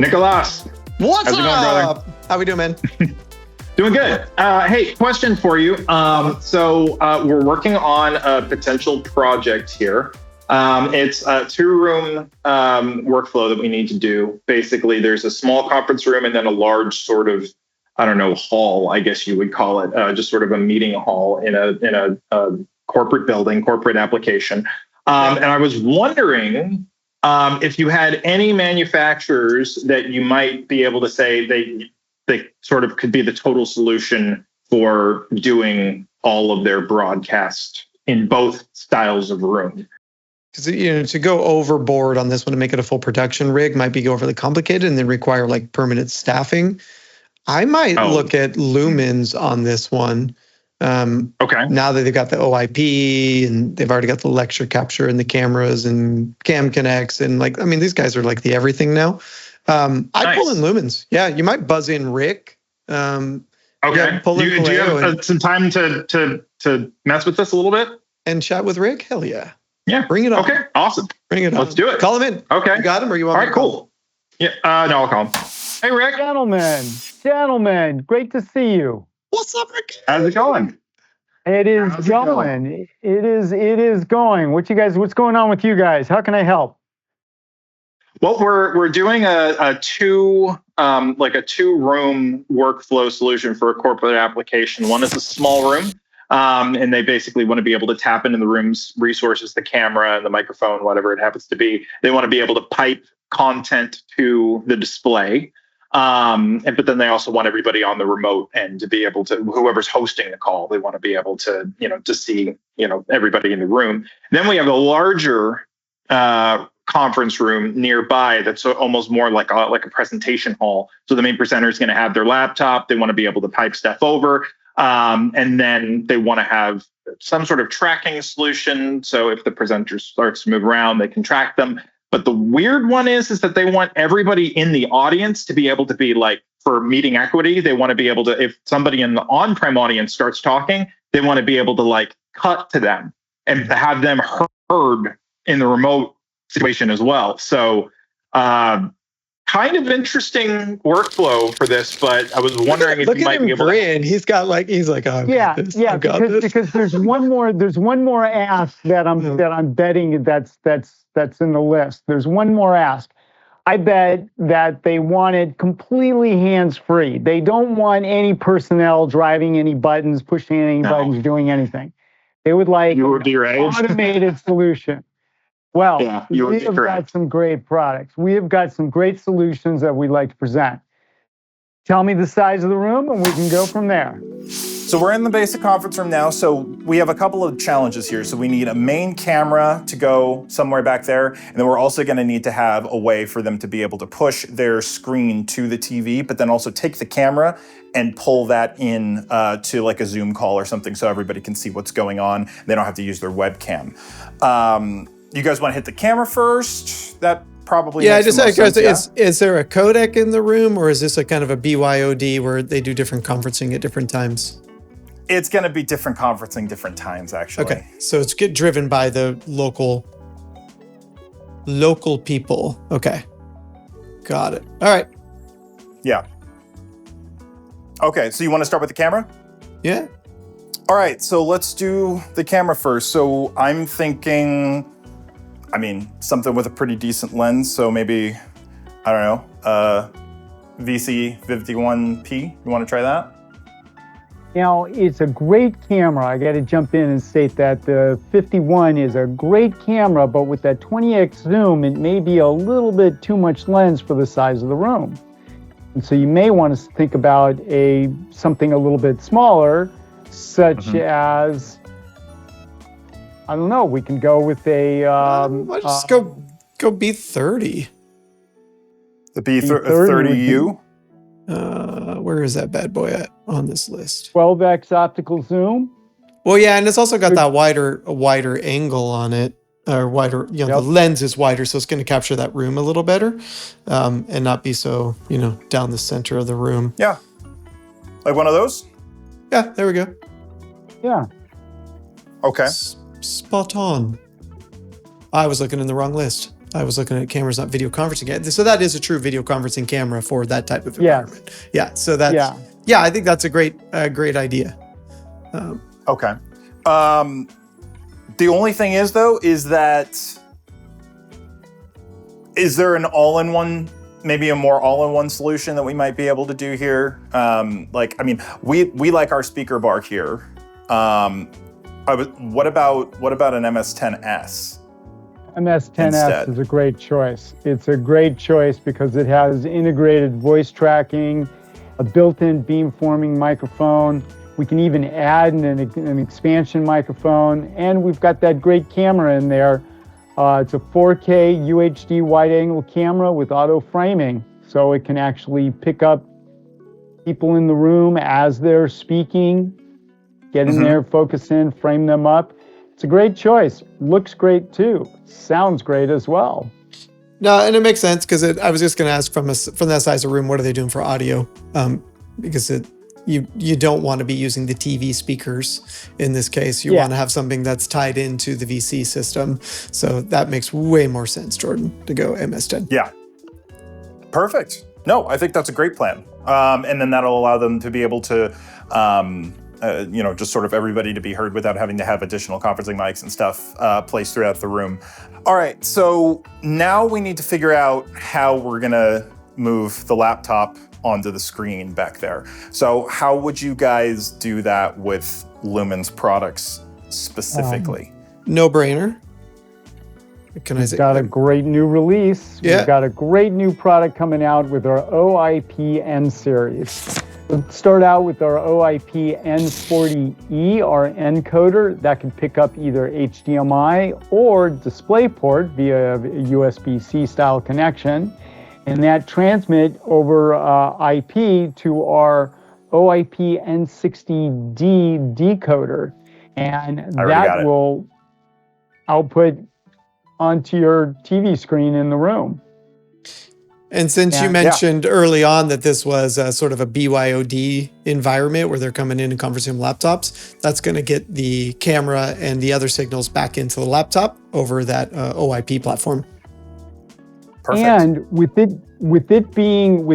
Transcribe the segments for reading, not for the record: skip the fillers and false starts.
Nicholas. What's How's it going, brother? How we doing, man? Doing good. Hey, question for you. So we're working on a potential project here. It's a 2-room workflow that we need to do. Basically, there's a small conference room and then a large sort of, I don't know, hall, I guess you would call it, just sort of a meeting hall in a corporate building, corporate application. And I was wondering if you had any manufacturers that you might be able to say they sort of could be the total solution for doing all of their broadcast in both styles of room. Because to go overboard on this one and make it a full production rig might be overly complicated and then require like permanent staffing. I might look at Lumens on this one. Okay. Now that they've got the OIP and they've already got the lecture capture and the cameras and cam connects and these guys are like the everything now. I'd pull in Lumens. Yeah, you might buzz in Rick. Okay. Yeah, do you have some time to mess with this a little bit? And chat with Rick? Hell yeah. Yeah. Bring it on. Okay, awesome. Bring it on. Let's do it. Call him in. Okay. You got him or you want All right, cool. Yeah, no, I'll call him. Hey, Rick. Gentlemen, great to see you. What's up, Rick? How's it going? It is going. It is going. What's going on with you guys? How can I help? Well, we're doing a 2-room workflow solution for a corporate application. One is a small room, and they basically want to be able to tap into the room's resources, the camera and the microphone, whatever it happens to be. They want to be able to pipe content to the display. But then they also want everybody on the remote end to be able to, whoever's hosting the call, they want to be able to, to see, everybody in the room. Then we have a larger conference room nearby that's almost more like a presentation hall. So the main presenter is going to have their laptop. They want to be able to pipe stuff over. And then they want to have some sort of tracking solution. So if the presenter starts to move around, they can track them. But the weird one is that they want everybody in the audience to be able to be like, for meeting equity, they want to be able to, if somebody in the on-prem audience starts talking, they want to be able to like cut to them and have them heard in the remote situation as well. So kind of interesting workflow for this, but I was wondering if you might be able to. He's like, oh, because there's one more ask that I'm betting that's in the list. There's one more ask. I bet that they want it completely hands-free. They don't want any personnel driving any buttons, pushing any buttons, doing anything. They would like an automated solution. Well, we have got some great products. We have got some great solutions that we'd like to present. Tell me the size of the room and we can go from there. So we're in the basic conference room now. So we have a couple of challenges here. So we need a main camera to go somewhere back there. And then we're also going to need to have a way for them to be able to push their screen to the TV, but then also take the camera and pull that in to like a Zoom call or something so everybody can see what's going on. They don't have to use their webcam. You guys want to hit the camera first? That probably makes the most sense, is there a codec in the room or is this a kind of a BYOD where they do different conferencing at different times? It's going to be different conferencing, different times, actually. Okay, so it's get driven by the local people. Okay, got it. All right. Yeah. Okay, so you want to start with the camera? Yeah. All right, so let's do the camera first. So I'm thinking, something with a pretty decent lens. So maybe, I don't know, VC51P. You want to try that? It's a great camera. I got to jump in and state that the 51 is a great camera, but with that 20x zoom, it may be a little bit too much lens for the size of the room. And so you may want to think about something a little bit smaller, such as, I don't know, we can go with just go B30. The B30U? Where is that bad boy at on this list? 12x optical zoom. Well, yeah, and it's also got that wider angle on it, or wider. The lens is wider, so it's going to capture that room a little better, and not be so down the center of the room. Yeah, like one of those. Yeah, there we go. Yeah. Okay. Spot on. I was looking in the wrong list. I was looking at cameras, not video conferencing. So that is a true video conferencing camera for that type of environment. Yeah. So that's, I think that's a great idea. Okay. The only thing is though, is there an all-in-one, maybe a more all-in-one solution that we might be able to do here? We like our speaker bar here. What about an MS-10S? MS-10S is a great choice. It's a great choice because it has integrated voice tracking, a built-in beamforming microphone. We can even add an expansion microphone, and we've got that great camera in there. It's a 4K UHD wide-angle camera with auto framing, so it can actually pick up people in the room as they're speaking, get in there, focus in, frame them up. It's a great choice. Looks great too. Sounds great as well. No, and it makes sense because I was just going to ask from that size of room, what are they doing for audio? Because you don't want to be using the TV speakers in this case. You want to have something that's tied into the VC system. So that makes way more sense, Jordan, to go MS-10. Yeah. Perfect. No, I think that's a great plan. And then that'll allow them to be able to just sort of everybody to be heard without having to have additional conferencing mics and stuff placed throughout the room. All right, so now we need to figure out how we're gonna move the laptop onto the screen back there. So how would you guys do that with Lumen's products specifically? No brainer. We've got a great new release. Yeah. We've got a great new product coming out with our OIP N series. Let's start out with our OIP N40E, our encoder that can pick up either HDMI or DisplayPort via a USB-C style connection, and that transmit over IP to our OIP N60D decoder, and that will output onto your TV screen in the room. And since you mentioned early on that this was a sort of a BYOD environment where they're coming in and conferencing laptops, that's going to get the camera and the other signals back into the laptop over that OIP platform. Perfect. And with it being a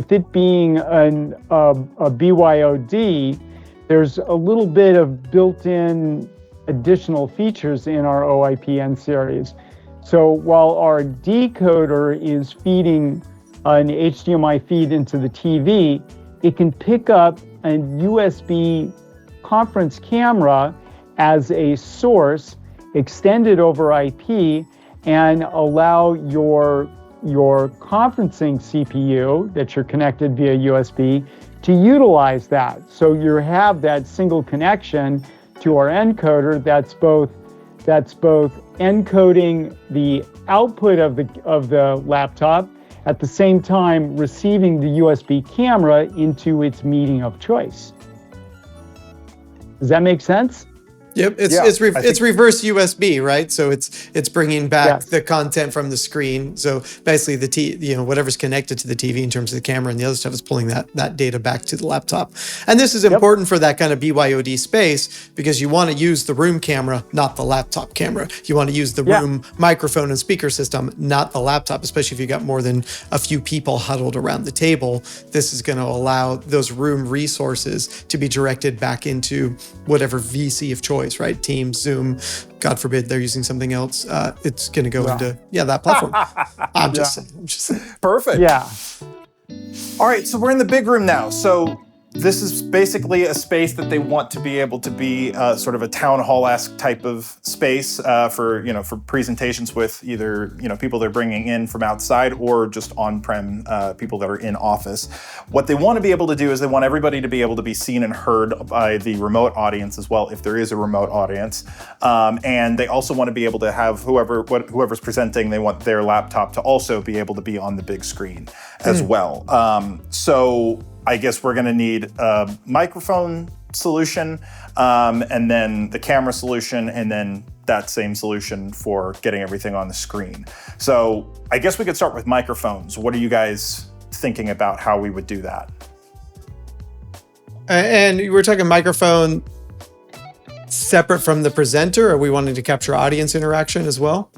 BYOD, there's a little bit of built-in additional features in our OIP N series. So while our decoder is feeding an HDMI feed into the TV, it can pick up a USB conference camera as a source, extend it over IP, and allow your conferencing CPU that you're connected via USB to utilize that. So you have that single connection to our encoder that's both encoding the output of the laptop, at the same time receiving the USB camera into its meeting of choice. Does that make sense? Yep, it's reverse USB, right? So it's bringing back the content from the screen. So basically, whatever's connected to the TV in terms of the camera and the other stuff is pulling that data back to the laptop. And this is important for that kind of BYOD space because you want to use the room camera, not the laptop camera. You want to use the room microphone and speaker system, not the laptop, especially if you got more than a few people huddled around the table. This is going to allow those room resources to be directed back into whatever VC of choice. Right? Teams, Zoom, God forbid they're using something else. It's going to go into that platform. I'm just saying. Perfect. Yeah. All right, so we're in the big room now. So this is basically a space that they want to be able to be sort of a town hall-esque type of space for presentations with either people they're bringing in from outside or just on-prem people that are in office. What they want to be able to do is they want everybody to be able to be seen and heard by the remote audience as well, if there is a remote audience. And they also want to be able to have whoever's presenting, they want their laptop to also be able to be on the big screen as well. So I guess we're going to need a microphone solution, and then the camera solution, and then that same solution for getting everything on the screen. So I guess we could start with microphones. What are you guys thinking about how we would do that? And we're talking microphone separate from the presenter, or are we wanting to capture audience interaction as well?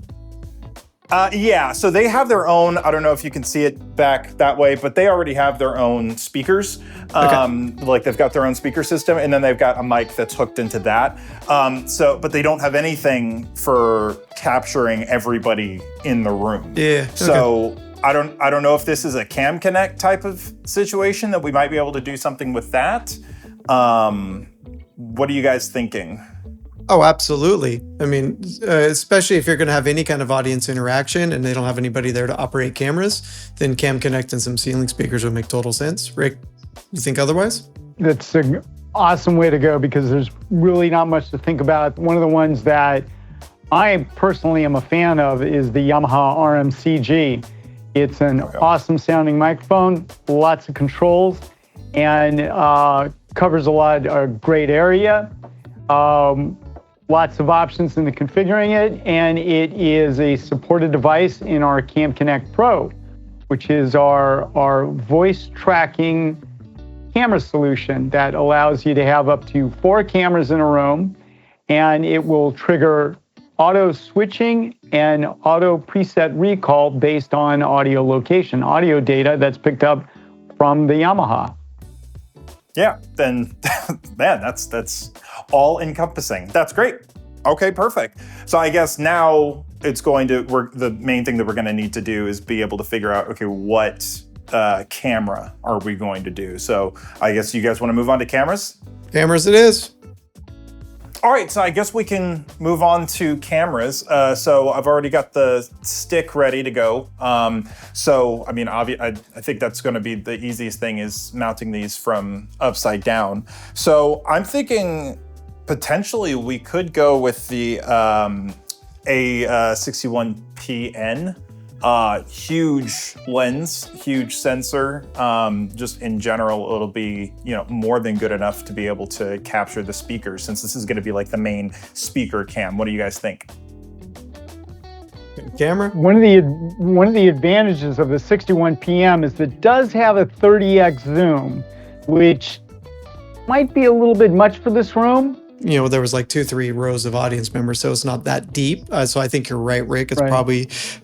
Yeah, so they have their own, I don't know if you can see it back that way, but they already have their own speakers. Like they've got their own speaker system, and then they've got a mic that's hooked into that. But they don't have anything for capturing everybody in the room. Yeah. So I don't know if this is a Cam Connect type of situation that we might be able to do something with that. What are you guys thinking? Oh, absolutely. I mean, especially if you're going to have any kind of audience interaction and they don't have anybody there to operate cameras, then Cam Connect and some ceiling speakers would make total sense. Rick, you think otherwise? That's an awesome way to go because there's really not much to think about. One of the ones that I personally am a fan of is the Yamaha RMCG. It's an awesome sounding microphone, lots of controls, and covers a great area. Lots of options into configuring it, and it is a supported device in our Cam Connect Pro, which is our voice tracking camera solution that allows you to have up to 4 cameras in a room, and it will trigger auto switching and auto preset recall based on audio location, audio data that's picked up from the Yamaha. Yeah, then, man, that's all encompassing. That's great. Okay, perfect. So I guess now the main thing that we're going to need to do is be able to figure out, okay, what camera are we going to do? So I guess you guys want to move on to cameras? Cameras it is. All right, so I guess we can move on to cameras. So I've already got the stick ready to go. So, I mean, I think that's going to be the easiest thing is mounting these from upside down. So I'm thinking potentially we could go with the A61PN. Huge lens, huge sensor. Just in general, it'll be more than good enough to be able to capture the speakers, since this is going to be like the main speaker cam. What do you guys think? Camera? One of the advantages of the 61PM is that it does have a 30x zoom, which might be a little bit much for this room. There was like 2-3 rows of audience members, so it's not that deep. So I think you're right, Rick. It's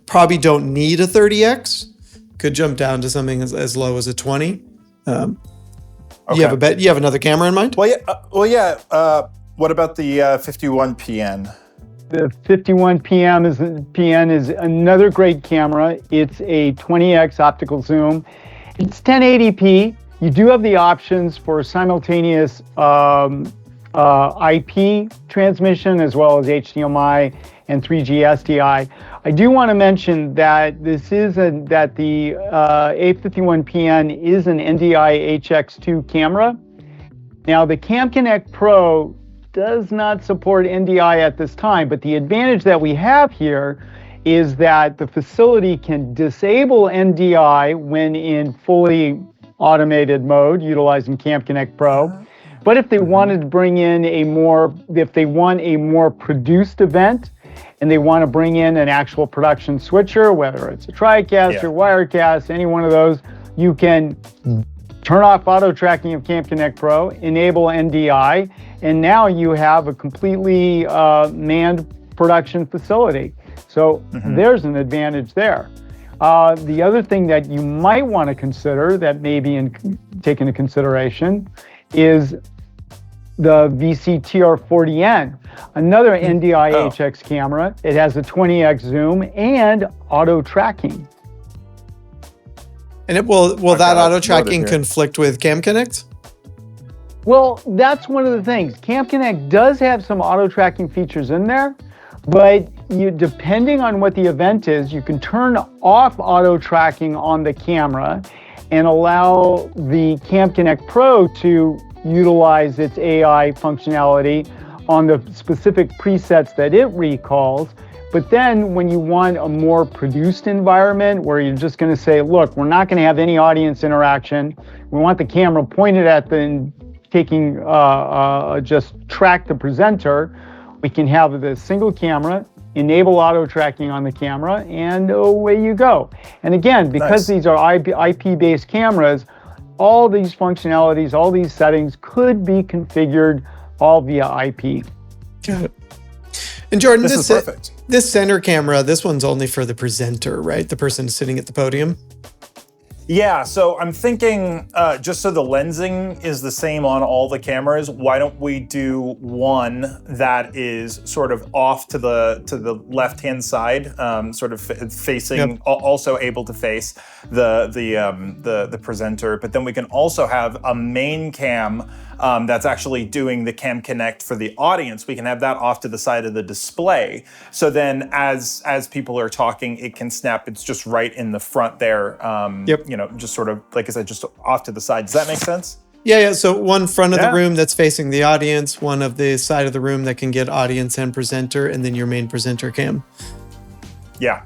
probably don't need a 30x. Could jump down to something as low as a 20. Okay. You have another camera in mind? Well, yeah. What about the 51PN? The 51PN is another great camera. It's a 20x optical zoom. It's 1080p. You do have the options for simultaneous IP transmission as well as HDMI and 3G SDI. I do want to mention that the A51PN is an NDI HX2 camera. Now the Cam Connect Pro does not support NDI at this time, but the advantage that we have here is that the facility can disable NDI when in fully automated mode utilizing Cam Connect Pro. But if they wanted to bring in if they want a more produced event and they want to bring in an actual production switcher, whether it's a TriCast or Wirecast, any one of those, you can turn off auto tracking of Cam Connect Pro, enable NDI, and now you have a completely manned production facility. So there's an advantage there. The other thing that you might want to consider that may be take into consideration is the VCTR40N, another NDI HX camera. It has a 20x zoom and auto tracking. And will that auto tracking conflict with Cam Connect? Well, that's one of the things. Cam Connect does have some auto tracking features in there, but depending on what the event is, you can turn off auto tracking on the camera and allow the Cam Connect Pro to utilize its AI functionality on the specific presets that it recalls. But then when you want a more produced environment where you're just going to say, look, we're not going to have any audience interaction. We want the camera pointed at just track the presenter. We can have the single camera, enable auto tracking on the camera, and away you go. And again, because these are IP-based cameras, all these functionalities, all these settings could be configured all via IP. Got it. And Jordan, this is perfect. This center camera, this one's only for the presenter, right? The person sitting at the podium. Yeah, so I'm thinking, just so the lensing is the same on all the cameras, why don't we do one that is sort of off to the left-hand side, sort of facing, also able to face the presenter, but then we can also have a main cam that's actually doing the Cam Connect for the audience. We can have that off to the side of the display. So then as people are talking, it can snap. It's just right in the front there. You know, just sort of, like I said, just off to the side. Does that make sense? Yeah. So one front of the room that's facing the audience, one of the side of the room that can get audience and presenter, and then your main presenter cam. Yeah.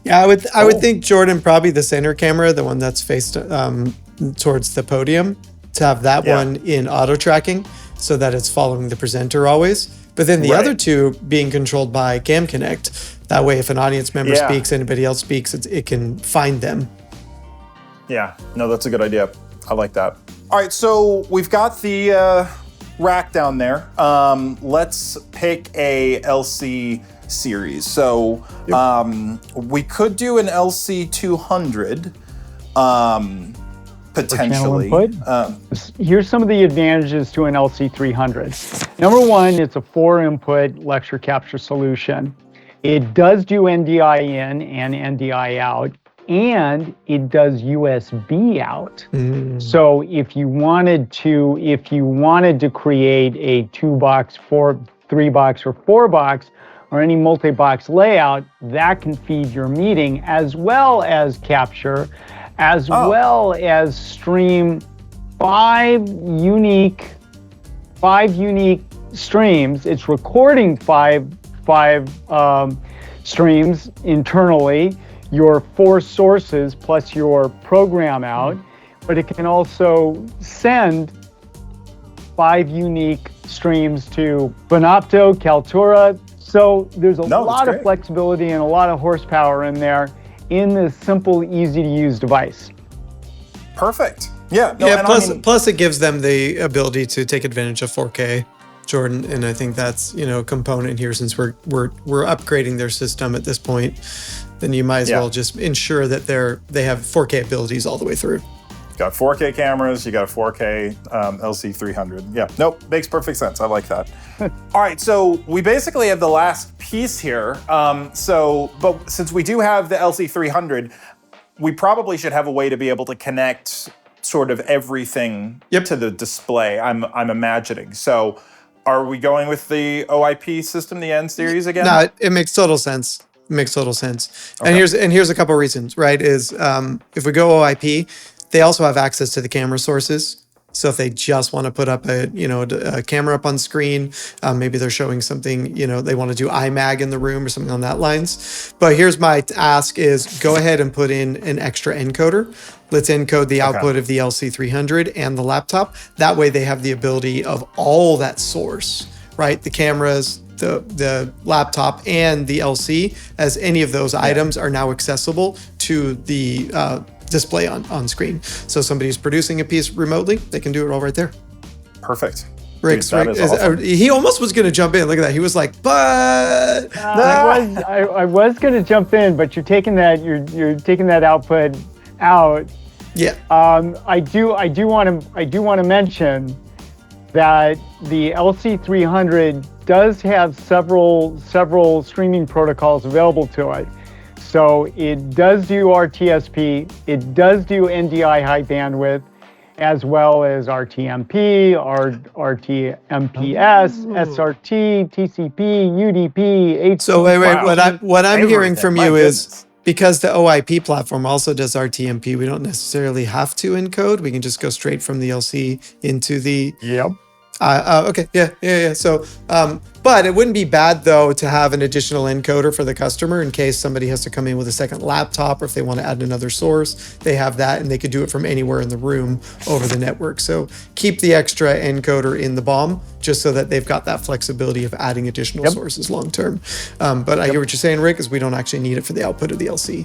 Yeah, I would think, Jordan, probably the center camera, the one that's faced towards the podium, to have that one in auto tracking so that it's following the presenter always. But then the other two being controlled by Cam Connect. That way, if an audience member speaks, anybody else speaks, it can find them. Yeah, no, that's a good idea. I like that. All right, so we've got the rack down there. Let's pick a LC series. So we could do an LC 200. Potentially. Here's some of the advantages to an LC 300. Number one, it's a 4-input lecture capture solution. It does do NDI in and NDI out, and it does USB out. So if you wanted to create a 2-box, 3-box, or 4-box, or any multi-box layout, that can feed your meeting as well as capture, as well as stream 5 unique streams. It's recording five streams internally, your 4 sources plus your program out, but it can also send 5 unique streams to Bonopto, Kaltura. So there's a lot of flexibility and a lot of horsepower in there, in this simple, easy-to-use device. Perfect. Yeah. No, plus it gives them the ability to take advantage of 4K, Jordan, and I think that's a component here. Since we're upgrading their system at this point, then you might as well just ensure that they have 4K abilities all the way through. Got 4K cameras, you got a 4K LC 300. Yeah, nope, makes perfect sense. I like that. All right, so we basically have the last piece here. But since we do have the LC 300, we probably should have a way to be able to connect sort of everything to the display, I'm imagining. So are we going with the OIP system, the N series again? No, it makes total sense. Okay. And here's a couple of reasons, right? Is if we go OIP, they also have access to the camera sources. So if they just want to put up a camera up on screen, maybe they're showing something, they want to do iMag in the room or something on that lines. But here's my ask is go ahead and put in an extra encoder. Let's encode the output of the LC300 and the laptop. That way they have the ability of all that source, right? The cameras, the laptop, and the LC, as any of those items are now accessible to the display on screen. So somebody who's producing a piece remotely, they can do it all right there. Perfect. Rick, awesome. He almost was going to jump in. Look at that. He was like, but I was going to jump in, but you're taking that output out. Yeah. I do want to mention that the LC300 does have several streaming protocols available to it. So it does do RTSP, it does do NDI high bandwidth, as well as RTMP, RTMPS, SRT, TCP, UDP, HTTP. So wait, what I'm hearing from you is, because the OIP platform also does RTMP, we don't necessarily have to encode. We can just go straight from the LC into the... Yep. Okay, yeah. So, but it wouldn't be bad though to have an additional encoder for the customer in case somebody has to come in with a second laptop, or if they want to add another source, they have that and they could do it from anywhere in the room over the network. So keep the extra encoder in the BOM just so that they've got that flexibility of adding additional sources long term. But I hear what you're saying, Rick, is we don't actually need it for the output of the LC.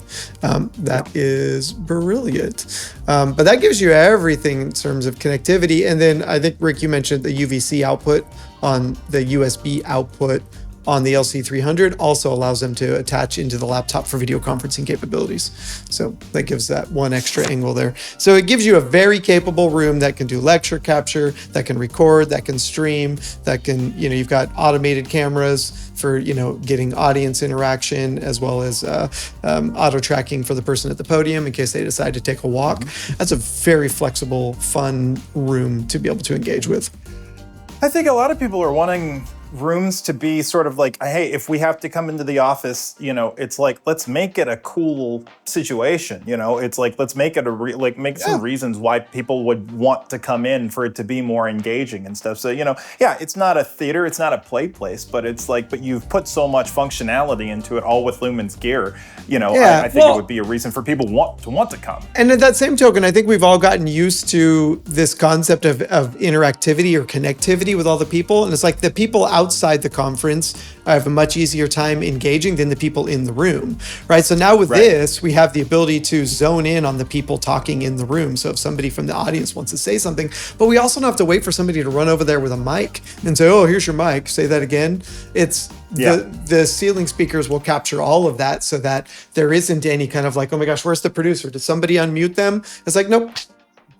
That is brilliant. But that gives you everything in terms of connectivity. And then I think, Rick, you mentioned the UVC output on the USB output on the LC300 also allows them to attach into the laptop for video conferencing capabilities. So that gives that one extra angle there. So it gives you a very capable room that can do lecture capture, that can record, that can stream, that can, you've got automated cameras for, getting audience interaction, as well as auto tracking for the person at the podium in case they decide to take a walk. That's a very flexible, fun room to be able to engage with. I think a lot of people are wanting rooms to be sort of like, hey, if we have to come into the office, it's like, let's make it a cool situation. It's like, let's make it make some reasons why people would want to come in for it to be more engaging and stuff. So, it's not a theater, it's not a play place, but it's like, but you've put so much functionality into it, all with Lumen's gear. I think it would be a reason for people to want to come. And at that same token, I think we've all gotten used to this concept of interactivity or connectivity with all the people. And it's like the people outside the conference have a much easier time engaging than the people in the room, right? So now with this, we have the ability to zone in on the people talking in the room. So if somebody from the audience wants to say something, but we also don't have to wait for somebody to run over there with a mic and say, oh, here's your mic, say that again. It's the ceiling speakers will capture all of that so that there isn't any kind of like, oh my gosh, where's the producer? Did somebody unmute them? It's like, nope.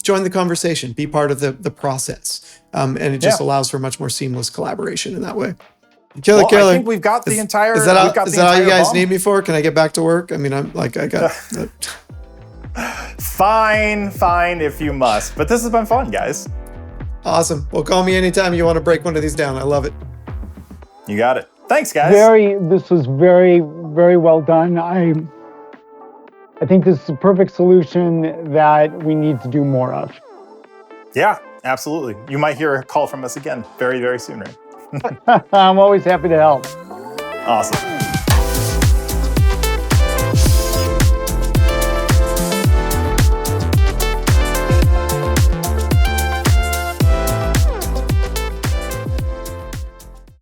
Join the conversation, be part of the process. And it just allows for much more seamless collaboration in that way. Killer. I think we've got the entire. Is that all you guys need me for? Can I get back to work? I mean, I got. Fine if you must. But this has been fun, guys. Awesome. Well, call me anytime you want to break one of these down. I love it. You got it. Thanks, guys. This was very, very well done. I think this is a perfect solution that we need to do more of. Yeah, absolutely. You might hear a call from us again very, very soon, right? I'm always happy to help. Awesome.